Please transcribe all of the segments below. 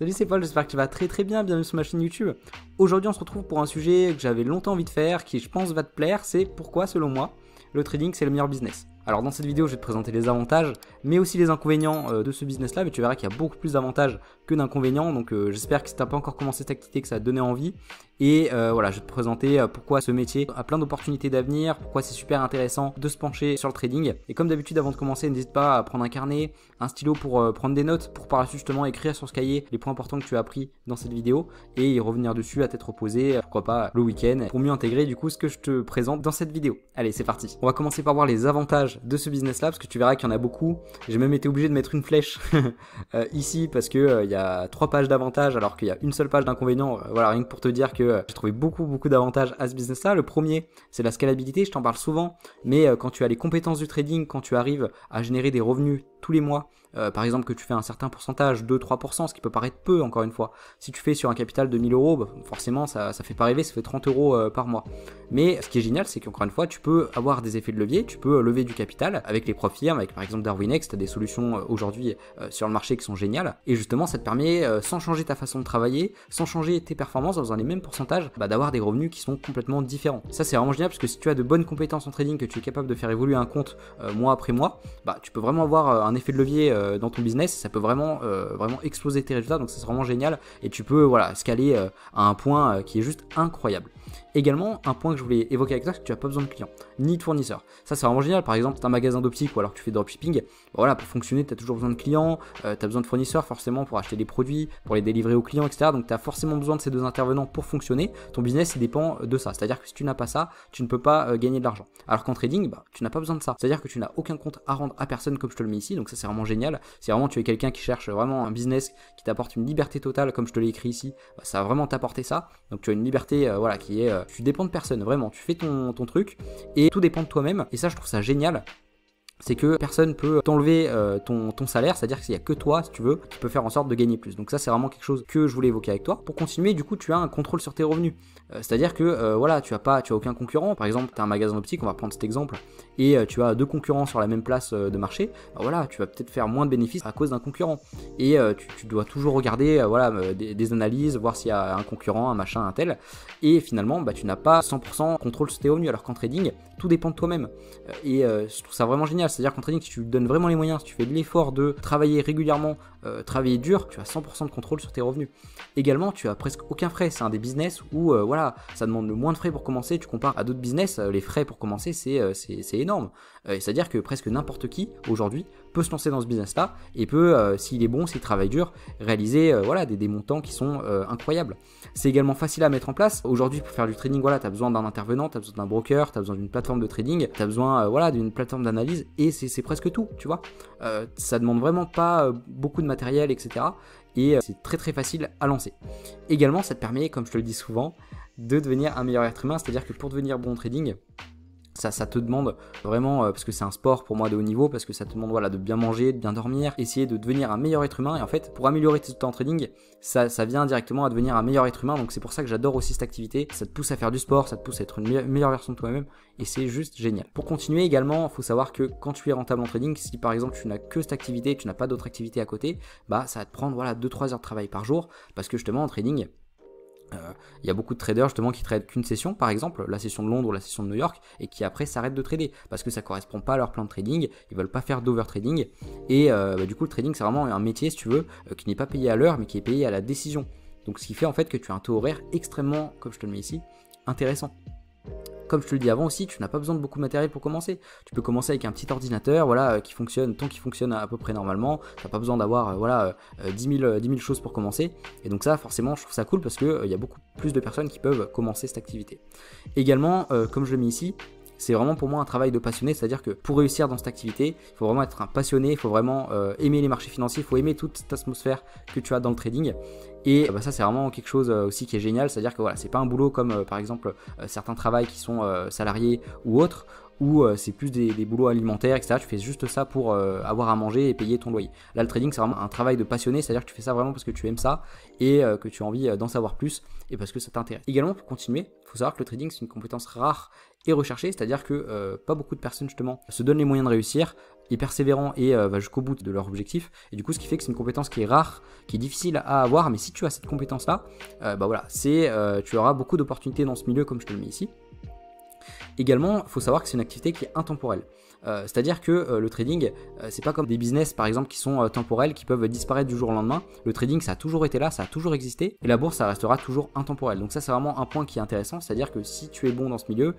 Salut, c'est Paul, j'espère que tu vas très bien, bienvenue sur ma chaîne YouTube. Aujourd'hui on se retrouve pour un sujet que j'avais longtemps envie de faire, qui je pense va te plaire, c'est pourquoi selon moi le trading c'est le meilleur business. Alors dans cette vidéo je vais te présenter les avantages mais aussi les inconvénients de ce business là, mais tu verras qu'il y a beaucoup plus d'avantages que d'inconvénients, donc j'espère que si tu n'as pas encore commencé cette activité que ça va te donner envie. Et voilà, je vais te présenter pourquoi ce métier a plein d'opportunités d'avenir, pourquoi c'est super intéressant de se pencher sur le trading. Et comme d'habitude, avant de commencer, n'hésite pas à prendre un carnet, un stylo pour prendre des notes, pour par la suite justement écrire sur ce cahier les points importants que tu as appris dans cette vidéo et y revenir dessus à tête reposée, pourquoi pas le week-end, pour mieux intégrer du coup ce que je te présente dans cette vidéo. Allez, c'est parti. On va commencer par voir les avantages de ce business là, parce que tu verras qu'il y en a beaucoup. J'ai même été obligé de mettre une flèche ici parce que il y a 3 pages d'avantages alors qu'il y a une seule page d'inconvénients. Voilà, rien que pour te dire que j'ai trouvé beaucoup d'avantages à ce business là. Le premier, c'est la scalabilité, je t'en parle souvent, mais quand tu as les compétences du trading, quand tu arrives à générer des revenus tous les mois, par exemple que tu fais un certain pourcentage, 2-3%, ce qui peut paraître peu encore une fois. Si tu fais sur un capital de 1000 euros, bah, forcément ça fait pas rêver, ça fait 30 euros par mois. Mais ce qui est génial, c'est qu'encore une fois, tu peux avoir des effets de levier, tu peux lever du capital avec les profs firmes, avec par exemple Darwinex, tu as des solutions aujourd'hui sur le marché qui sont géniales. Et justement, ça te permet, sans changer ta façon de travailler, sans changer tes performances, en faisant les mêmes pourcentages, bah, d'avoir des revenus qui sont complètement différents. Ça c'est vraiment génial parce que si tu as de bonnes compétences en trading, que tu es capable de faire évoluer un compte mois après mois, bah, tu peux vraiment avoir un effet de levier dans ton business, ça peut vraiment exploser tes résultats, donc c'est vraiment génial et tu peux voilà scaler à un point qui est juste incroyable. Également, un point que je voulais évoquer avec toi, c'est que tu n'as pas besoin de clients, ni de fournisseurs. Ça c'est vraiment génial. Par exemple, tu as un magasin d'optique ou alors que tu fais de dropshipping, voilà, pour fonctionner, tu as toujours besoin de clients, tu as besoin de fournisseurs forcément pour acheter des produits, pour les délivrer aux clients, etc. Donc tu as forcément besoin de ces deux intervenants pour fonctionner. Ton business il dépend de ça. C'est-à-dire que si tu n'as pas ça, tu ne peux pas gagner de l'argent. Alors qu'en trading, bah, tu n'as pas besoin de ça. C'est-à-dire que tu n'as aucun compte à rendre à personne comme je te le mets ici. Donc ça c'est vraiment génial. Si vraiment tu es quelqu'un qui cherche vraiment un business qui t'apporte une liberté totale comme je te l'ai écrit ici, bah, ça va vraiment t'apporter ça. Donc tu as une liberté voilà, qui est... tu dépends de personne, vraiment. Tu fais ton truc et tout dépend de toi-même. Et ça je trouve ça génial. C'est que personne peut t'enlever ton salaire, c'est-à-dire que s'il n'y a que toi, si tu veux, qui peut faire en sorte de gagner plus. Donc ça c'est vraiment quelque chose que je voulais évoquer avec toi. Pour continuer, du coup tu as un contrôle sur tes revenus. C'est-à-dire que voilà, tu as aucun concurrent. Par exemple, tu as un magasin optique, on va prendre cet exemple, et tu as 2 concurrents sur la même place de marché, bah voilà, tu vas peut-être faire moins de bénéfices à cause d'un concurrent. Et tu dois toujours regarder voilà, des analyses, voir s'il y a un concurrent, un machin, un tel. Et finalement, bah, tu n'as pas 100% contrôle sur tes revenus, alors qu'en trading, tout dépend de toi-même. Et je trouve ça vraiment génial. C'est-à-dire qu'en trading, si tu donnes vraiment les moyens, si tu fais de l'effort de travailler régulièrement, travailler dur, tu as 100% de contrôle sur tes revenus. Également, tu as presque aucun frais. C'est un des business où voilà, ça demande le moins de frais pour commencer. Tu compares à d'autres business, les frais pour commencer, c'est énorme. C'est-à-dire que presque n'importe qui aujourd'hui peut se lancer dans ce business-là et peut, s'il est bon, s'il travaille dur, réaliser voilà, des montants qui sont incroyables. C'est également facile à mettre en place. Aujourd'hui, pour faire du trading, voilà, tu as besoin d'un intervenant, tu as besoin d'un broker, tu as besoin d'une plateforme de trading, tu as besoin voilà, d'une plateforme d'analyse et c'est presque tout, tu vois. Ça demande vraiment pas beaucoup de matériel, etc. Et c'est très facile à lancer. Également, ça te permet, comme je te le dis souvent, de devenir un meilleur être humain, c'est-à-dire que pour devenir bon trading, ça te demande vraiment, parce que c'est un sport pour moi de haut niveau, parce que ça te demande voilà, de bien manger, de bien dormir, essayer de devenir un meilleur être humain. Et en fait, pour améliorer tes résultats en trading, ça vient directement à devenir un meilleur être humain. Donc c'est pour ça que j'adore aussi cette activité. Ça te pousse à faire du sport, ça te pousse à être une meilleure version de toi-même. Et c'est juste génial. Pour continuer également, il faut savoir que quand tu es rentable en trading, si par exemple tu n'as que cette activité, tu n'as pas d'autres activités à côté, bah ça va te prendre voilà, 2-3 heures de travail par jour. Parce que justement en trading, il y a beaucoup de traders justement qui tradent qu'une session, par exemple la session de Londres ou la session de New York, et qui après s'arrêtent de trader parce que ça correspond pas à leur plan de trading, ils veulent pas faire d'overtrading. Et du coup le trading c'est vraiment un métier si tu veux qui n'est pas payé à l'heure mais qui est payé à la décision. Donc ce qui fait en fait que tu as un taux horaire extrêmement, comme je te le mets ici, intéressant. Comme je te le dis avant aussi, tu n'as pas besoin de beaucoup de matériel pour commencer. Tu peux commencer avec un petit ordinateur voilà, qui fonctionne tant qu'il fonctionne à peu près normalement. Tu n'as pas besoin d'avoir voilà, 10 000 choses pour commencer. Et donc ça, forcément, je trouve ça cool parce qu'il y a beaucoup plus de personnes qui peuvent commencer cette activité. Également, comme je le mets ici, c'est vraiment pour moi un travail de passionné, c'est-à-dire que pour réussir dans cette activité, il faut vraiment être un passionné, il faut vraiment aimer les marchés financiers, il faut aimer toute cette atmosphère que tu as dans le trading. Et bah, ça c'est vraiment quelque chose aussi qui est génial, c'est-à-dire que voilà, c'est pas un boulot comme par exemple certains travails qui sont salariés ou autres, où c'est plus des boulots alimentaires, etc. Tu fais juste ça pour avoir à manger et payer ton loyer. Là, le trading, c'est vraiment un travail de passionné, c'est-à-dire que tu fais ça vraiment parce que tu aimes ça et que tu as envie d'en savoir plus et parce que ça t'intéresse. Également, pour continuer, il faut savoir que le trading, c'est une compétence rare et recherchée, c'est-à-dire que pas beaucoup de personnes justement se donnent les moyens de réussir, est persévérant et va jusqu'au bout de leur objectif. Et du coup, ce qui fait que c'est une compétence qui est rare, qui est difficile à avoir, mais si tu as cette compétence-là, bah voilà, tu auras beaucoup d'opportunités dans ce milieu comme je te le mets ici. Également, il faut savoir que c'est une activité qui est intemporelle. C'est-à-dire que le trading, c'est pas comme des business par exemple qui sont temporels, qui peuvent disparaître du jour au lendemain. Le trading, ça a toujours été là, ça a toujours existé, et la bourse, ça restera toujours intemporel. Donc ça, c'est vraiment un point qui est intéressant, c'est-à-dire que si tu es bon dans ce milieu,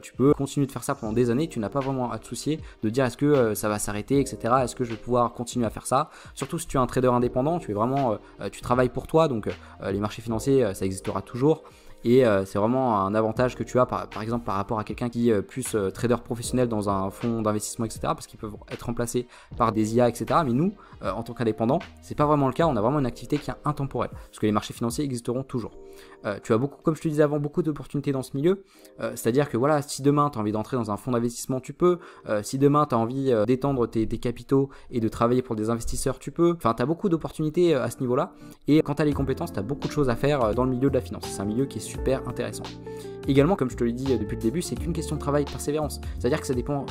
tu peux continuer de faire ça pendant des années, tu n'as pas vraiment à te soucier de dire est-ce que ça va s'arrêter, etc. Est-ce que je vais pouvoir continuer à faire ça? Surtout si tu es un trader indépendant, tu es vraiment, tu travailles pour toi, donc les marchés financiers, ça existera toujours. Et c'est vraiment un avantage que tu as par exemple par rapport à quelqu'un qui est plus trader professionnel dans un fonds d'investissement, etc. Parce qu'ils peuvent être remplacés par des IA, etc. Mais nous, en tant qu'indépendants, c'est pas vraiment le cas. On a vraiment une activité qui est intemporelle parce que les marchés financiers existeront toujours. Tu as beaucoup, comme je te disais avant, beaucoup d'opportunités dans ce milieu. C'est-à-dire que voilà, si demain tu as envie d'entrer dans un fonds d'investissement, tu peux. Si demain tu as envie d'étendre tes capitaux et de travailler pour des investisseurs, tu peux. Enfin, tu as beaucoup d'opportunités à ce niveau-là. Et quand tu as les compétences, tu as beaucoup de choses à faire dans le milieu de la finance. C'est un milieu qui est super intéressant. Également, comme je te l'ai dit depuis le début, c'est qu'une question de travail et de persévérance. C'est-à-dire que ça dépend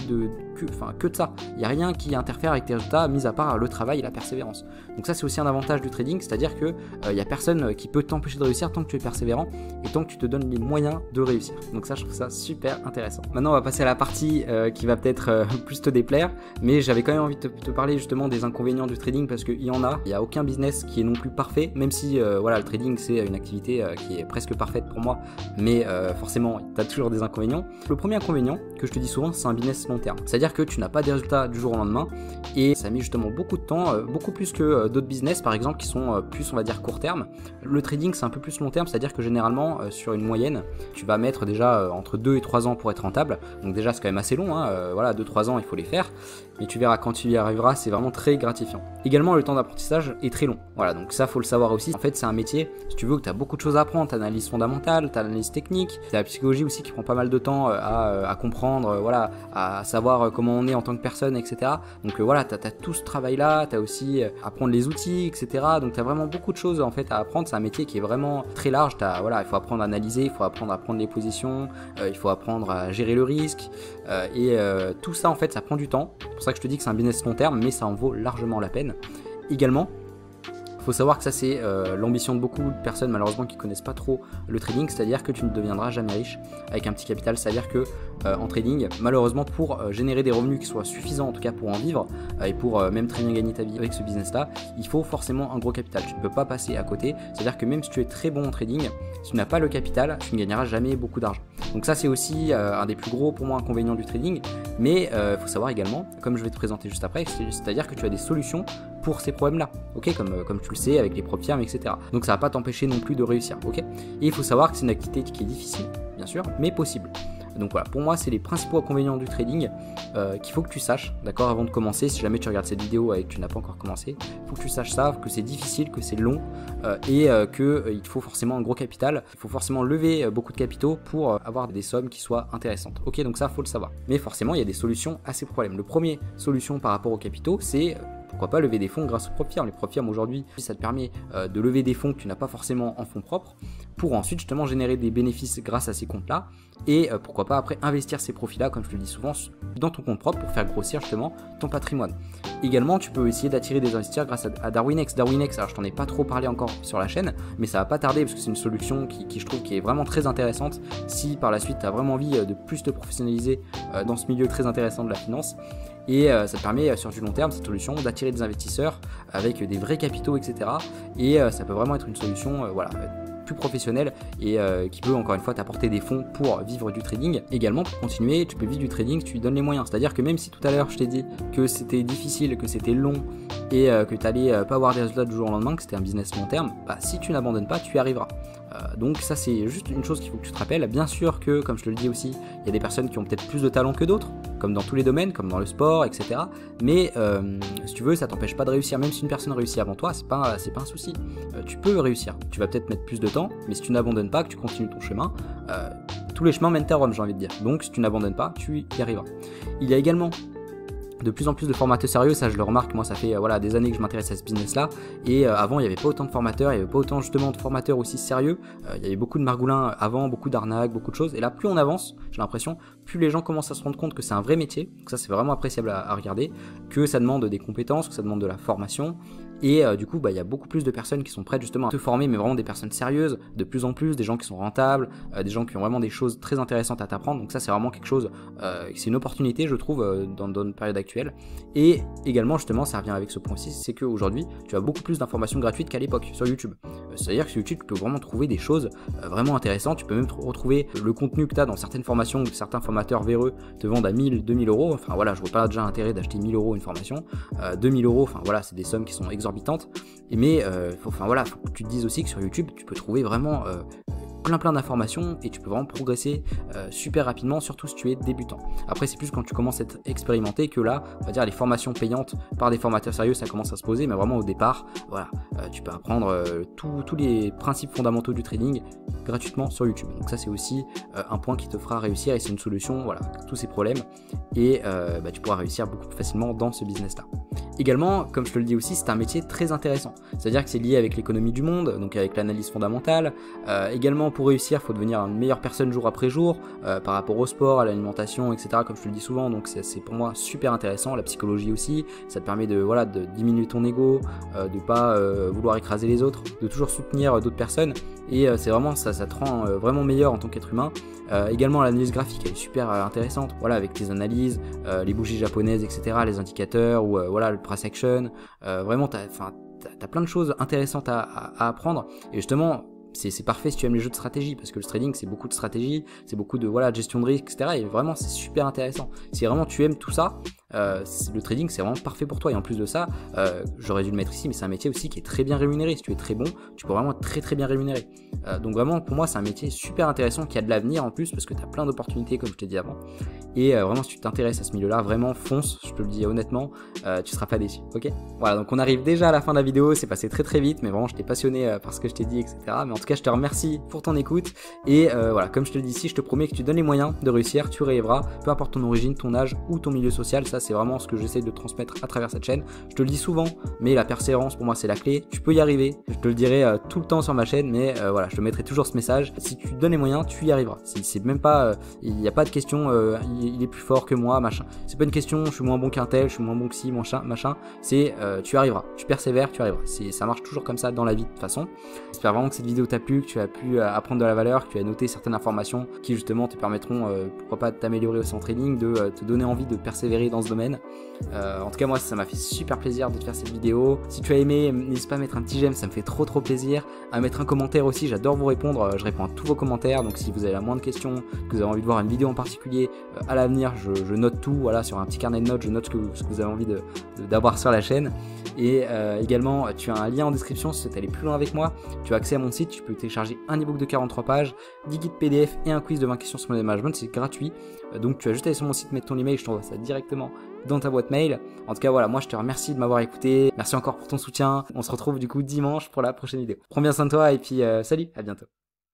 que de ça. Il n'y a rien qui interfère avec tes résultats, mis à part le travail et la persévérance. Donc ça, c'est aussi un avantage du trading, c'est-à-dire que il n'y a personne qui peut t'empêcher de réussir tant que tu es persévérant et tant que tu te donnes les moyens de réussir. Donc ça, je trouve ça super intéressant. Maintenant, on va passer à la partie qui va peut-être plus te déplaire, mais j'avais quand même envie de te parler justement des inconvénients du trading parce qu'il y en a. Il n'y a aucun business qui est non plus parfait, même si voilà, le trading, c'est une activité qui est presque parfaite pour moi, mais forcément, tu as toujours des inconvénients. Le premier inconvénient que je te dis souvent, c'est un business long terme. C'est-à-dire que tu n'as pas des résultats du jour au lendemain et ça met justement beaucoup de temps, beaucoup plus que d'autres business par exemple qui sont plus, on va dire, court terme. Le trading, c'est un peu plus long terme, c'est-à-dire que généralement, sur une moyenne, tu vas mettre déjà entre 2 et 3 ans pour être rentable. Donc déjà, c'est quand même assez long, hein, voilà, 2-3 ans, il faut les faire. Mais tu verras, quand tu y arriveras, c'est vraiment très gratifiant. Également, le temps d'apprentissage est très long. Voilà, donc ça, faut le savoir aussi. En fait, c'est un métier, si tu veux, que tu as beaucoup de choses à apprendre. Tu as l'analyse fondamentale, tu as l'analyse technique, tu as la psychologie aussi qui prend pas mal de temps à comprendre, voilà, à savoir comment on est en tant que personne, etc. Donc voilà, tu as tout ce travail-là, tu as aussi apprendre les outils, etc. Donc tu as vraiment beaucoup de choses en fait à apprendre. C'est un métier qui est vraiment très large. Voilà, il faut apprendre à analyser, il faut apprendre à prendre les positions, il faut apprendre à gérer le risque. Et tout ça, en fait, ça prend du temps. C'est pour ça que je te dis que c'est un business long terme, mais ça en vaut largement la peine. Également, il faut savoir que ça, c'est l'ambition de beaucoup de personnes malheureusement qui connaissent pas trop le trading, c'est-à-dire que tu ne deviendras jamais riche avec un petit capital. C'est-à-dire que en trading, malheureusement, pour générer des revenus qui soient suffisants en tout cas pour en vivre et pour même très bien gagner ta vie avec ce business-là, il faut forcément un gros capital. Tu ne peux pas passer à côté. C'est-à-dire que même si tu es très bon en trading, si tu n'as pas le capital, tu ne gagneras jamais beaucoup d'argent. Donc ça, c'est aussi un des plus gros pour moi inconvénients du trading. Mais il faut savoir également, comme je vais te présenter juste après, c'est-à-dire que tu as des solutions pour ces problèmes-là, ok, comme tu le sais avec les propres firmes, etc. Donc ça va pas t'empêcher non plus de réussir, ok. Et il faut savoir que c'est une activité qui est difficile, bien sûr, mais possible. Donc voilà, pour moi, c'est les principaux inconvénients du trading qu'il faut que tu saches, d'accord, avant de commencer. Si jamais tu regardes cette vidéo et que tu n'as pas encore commencé, il faut que tu saches ça, que c'est difficile, que c'est long et qu'il te faut forcément un gros capital. Il faut forcément lever beaucoup de capitaux pour avoir des sommes qui soient intéressantes. Ok, donc ça, faut le savoir. Mais forcément, il y a des solutions à ces problèmes. Le premier solution par rapport aux capitaux, c'est pourquoi pas lever des fonds grâce aux propres firmes. Les propres firmes aujourd'hui, ça te permet de lever des fonds que tu n'as pas forcément en fonds propres pour ensuite justement générer des bénéfices grâce à ces comptes-là et pourquoi pas après investir ces profits-là, comme je te le dis souvent, dans ton compte propre pour faire grossir justement ton patrimoine. Également, tu peux essayer d'attirer des investisseurs grâce à Darwinex. Darwinex, alors je t'en ai pas trop parlé encore sur la chaîne, mais ça va pas tarder parce que c'est une solution qui je trouve qui est vraiment très intéressante si par la suite tu as vraiment envie de plus te professionnaliser dans ce milieu très intéressant de la finance. Et ça te permet sur du long terme, cette solution, d'attirer des investisseurs avec des vrais capitaux, etc. Et ça peut vraiment être une solution voilà, plus professionnelle et qui peut encore une fois t'apporter des fonds pour vivre du trading. Également, pour continuer, tu peux vivre du trading si tu lui donnes les moyens. C'est-à-dire que même si tout à l'heure je t'ai dit que c'était difficile, que c'était long et que tu n'allais pas avoir des résultats du jour au lendemain, que c'était un business long terme, bah, si tu n'abandonnes pas, tu y arriveras. Donc ça, c'est juste une chose qu'il faut que tu te rappelles. Bien sûr que, comme je te le dis aussi, il y a des personnes qui ont peut-être plus de talent que d'autres, comme dans tous les domaines, comme dans le sport, etc. Mais si tu veux, ça t'empêche pas de réussir. Même si une personne réussit avant toi, c'est pas un souci. Tu peux réussir. Tu vas peut-être mettre plus de temps, mais si tu n'abandonnes pas, que tu continues ton chemin, tous les chemins mènent à Rome, j'ai envie de dire. Donc si tu n'abandonnes pas, tu y arriveras. Il y a également de plus en plus de formateurs sérieux, ça je le remarque, moi ça fait voilà, des années que je m'intéresse à ce business là, et avant il n'y avait pas autant de formateurs, il n'y avait pas autant justement de formateurs aussi sérieux, il y avait beaucoup de margoulins avant, beaucoup d'arnaques, beaucoup de choses, et là plus on avance, j'ai l'impression, plus les gens commencent à se rendre compte que c'est un vrai métier, donc ça c'est vraiment appréciable à regarder, que ça demande des compétences, que ça demande de la formation, et du coup il y a beaucoup plus de personnes qui sont prêtes justement à te former, mais vraiment des personnes sérieuses, de plus en plus, des gens qui sont rentables, des gens qui ont vraiment des choses très intéressantes à t'apprendre, donc ça c'est vraiment quelque chose, c'est une opportunité je trouve dans une période actuelle. Et également justement ça revient avec ce point ci, c'est qu'aujourd'hui tu as beaucoup plus d'informations gratuites qu'à l'époque sur YouTube. C'est-à-dire que sur YouTube tu peux vraiment trouver des choses vraiment intéressantes, tu peux même retrouver le contenu que tu as dans certaines formations où certains formateurs véreux te vendent à 1000, 2000 euros, enfin voilà, je vois pas déjà l'intérêt d'acheter 1000 euros une formation, 2000 euros, enfin voilà, c'est des sommes qui sont exorbitantes, mais enfin voilà, faut que tu te dises aussi que sur YouTube tu peux trouver vraiment plein d'informations et tu peux vraiment progresser super rapidement, surtout si tu es débutant. Après c'est plus quand tu commences à être expérimenté que là, on va dire les formations payantes par des formateurs sérieux ça commence à se poser, mais vraiment au départ, voilà, tu peux apprendre tous les principes fondamentaux du trading gratuitement sur YouTube. Donc ça c'est aussi un point qui te fera réussir et c'est une solution, voilà, à tous ces problèmes et tu pourras réussir beaucoup plus facilement dans ce business là. Également, comme je te le dis aussi, c'est un métier très intéressant. C'est-à-dire que c'est lié avec l'économie du monde, donc avec l'analyse fondamentale. Également, pour réussir, il faut devenir une meilleure personne jour après jour, par rapport au sport, à l'alimentation, etc. Comme je te le dis souvent, donc c'est pour moi super intéressant. La psychologie aussi, ça te permet de diminuer ton ego, de pas vouloir écraser les autres, de toujours soutenir d'autres personnes. Et c'est vraiment ça te rend vraiment meilleur en tant qu'être humain. Également l'analyse graphique elle est super intéressante, voilà, avec tes analyses, les bougies japonaises, etc., les indicateurs ou voilà le price action, vraiment t'as plein de choses intéressantes à apprendre et justement c'est parfait si tu aimes les jeux de stratégie parce que le trading c'est beaucoup de stratégie, c'est beaucoup de voilà, gestion de risque, etc. et vraiment c'est super intéressant. Si vraiment tu aimes tout ça, le trading c'est vraiment parfait pour toi et en plus de ça, j'aurais dû le mettre ici mais c'est un métier aussi qui est très bien rémunéré. Si tu es très bon, tu peux vraiment être très bien rémunéré. Donc vraiment pour moi c'est un métier super intéressant qui a de l'avenir en plus parce que tu as plein d'opportunités comme je t'ai dit avant. Et vraiment si tu t'intéresses à ce milieu là, vraiment fonce, je te le dis honnêtement, tu seras pas déçu, ok. Voilà, donc on arrive déjà à la fin de la vidéo, c'est passé très vite mais vraiment j'étais passionné par ce que je t'ai dit, etc. Mais en tout cas je te remercie pour ton écoute et voilà, comme je te le dis ici, je te promets que tu donnes les moyens de réussir, tu arriveras, peu importe ton origine, ton âge ou ton milieu social. Ça c'est vraiment ce que j'essaie de transmettre à travers cette chaîne. Je te le dis souvent, mais la persévérance pour moi c'est la clé. Tu peux y arriver, je te le dirai tout le temps sur ma chaîne, mais voilà, je te mettrai toujours ce message. Si tu donnes les moyens, tu y arriveras. C'est même pas, il n'y a pas de question, il est plus fort que moi, machin. C'est pas une question, je suis moins bon qu'un tel, je suis moins bon que ci, machin. C'est tu arriveras, tu persévères, tu arriveras. Ça marche toujours comme ça dans la vie de toute façon. J'espère vraiment que cette vidéo t'a plu, que tu as pu apprendre de la valeur, que tu as noté certaines informations qui justement te permettront, pourquoi pas, de t'améliorer aussi en trading, de te donner envie de persévérer dans ce domaine. En tout cas moi ça m'a fait super plaisir de te faire cette vidéo. Si tu as aimé, n'hésite pas à mettre un petit j'aime, ça me fait trop plaisir. À mettre un commentaire aussi, j'adore vous répondre, je réponds à tous vos commentaires. Donc si vous avez la moindre question, que vous avez envie de voir une vidéo en particulier à l'avenir, je note tout, voilà, sur un petit carnet de notes, je note ce que vous avez envie d'avoir sur la chaîne. Et également tu as un lien en description si tu veux aller plus loin avec moi. Tu as accès à mon site, tu peux télécharger un ebook de 43 pages, 10 guides PDF et un quiz de 20 questions sur le management, c'est gratuit. Donc tu as juste à aller sur mon site, mettre ton email, je t'envoie ça directement dans ta boîte mail. En tout cas voilà, moi je te remercie de m'avoir écouté, merci encore pour ton soutien. On se retrouve du coup dimanche pour la prochaine vidéo. Prends bien soin de toi et puis salut, à bientôt.